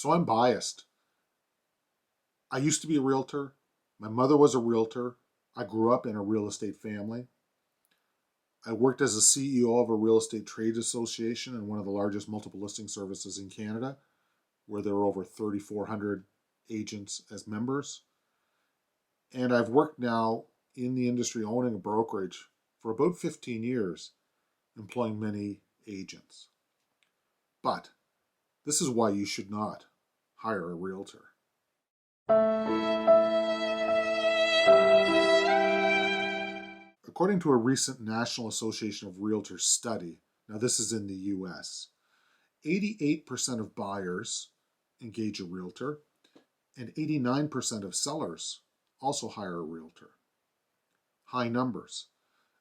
So I'm biased. I used to be a realtor. My mother was a realtor. I grew up in a real estate family. I worked as a CEO of a real estate trade association and one of the largest multiple listing services in Canada, where there were over 3,400 agents as members. And I've worked now in the industry owning a brokerage for about 15 years, employing many agents. But this is why you should not hire a realtor. According to a recent National Association of Realtors study, now this is in the US, 88% of buyers engage a realtor and 89% of sellers also hire a realtor. High numbers.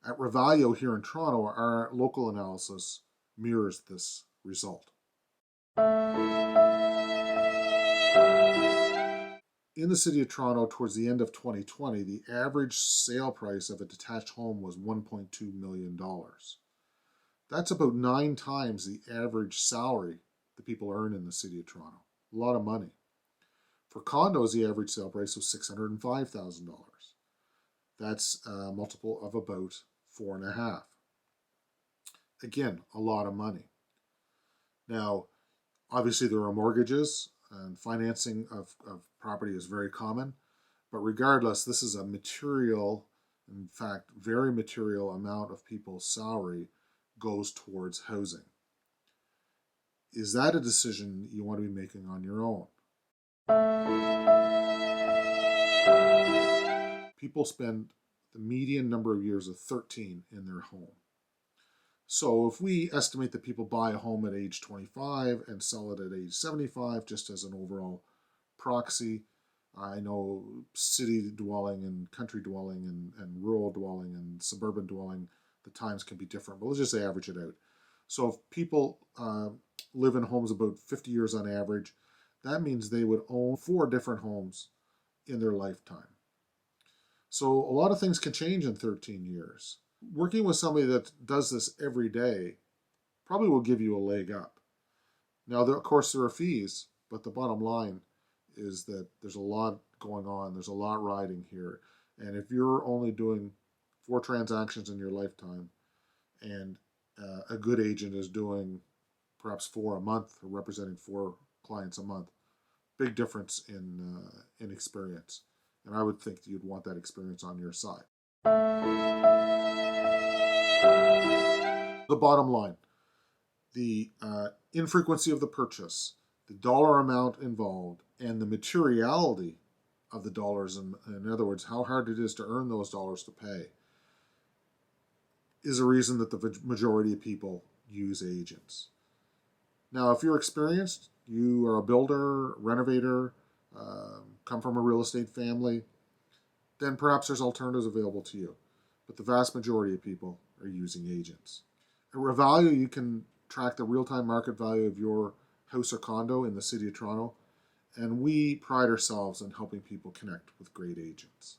At Revalio here in Toronto, our local analysis mirrors this result. In the city of Toronto, towards the end of 2020, the average sale price of a detached home was $1.2 million. That's about 9 times the average salary that people earn in the city of Toronto. A lot of money. For condos, the average sale price was $605,000. That's a multiple of about 4.5. Again, a lot of money. Now, obviously there are mortgages and financing of property is very common, but regardless, this is a material, in fact, very material amount of people's salary goes towards housing. Is that a decision you want to be making on your own? People spend the median number of years of 13 in their home. So if we estimate that people buy a home at age 25 and sell it at age 75, just as an overall proxy, I know city dwelling and country dwelling and rural dwelling and suburban dwelling, the times can be different, but let's just say average it out. So if people live in homes about 50 years on average, that means they would own 4 different homes in their lifetime. So a lot of things can change in 13 years. Working with somebody that does this every day probably will give you a leg up. Now, of course, there are fees, but the bottom line is that there's a lot going on. There's a lot riding here. And if you're only doing 4 transactions in your lifetime and a good agent is doing perhaps 4 a month or representing 4 clients a month, big difference in experience. And I would think that you'd want that experience on your side. The bottom line, the infrequency of the purchase, the dollar amount involved, and the materiality of the dollars, in other words, how hard it is to earn those dollars to pay, is a reason that the majority of people use agents. Now, if you're experienced, you are a builder, renovator, come from a real estate family, then perhaps there's alternatives available to you. But the vast majority of people are using agents. At Revalio, you can track the real-time market value of your house or condo in the city of Toronto, and we pride ourselves in helping people connect with great agents.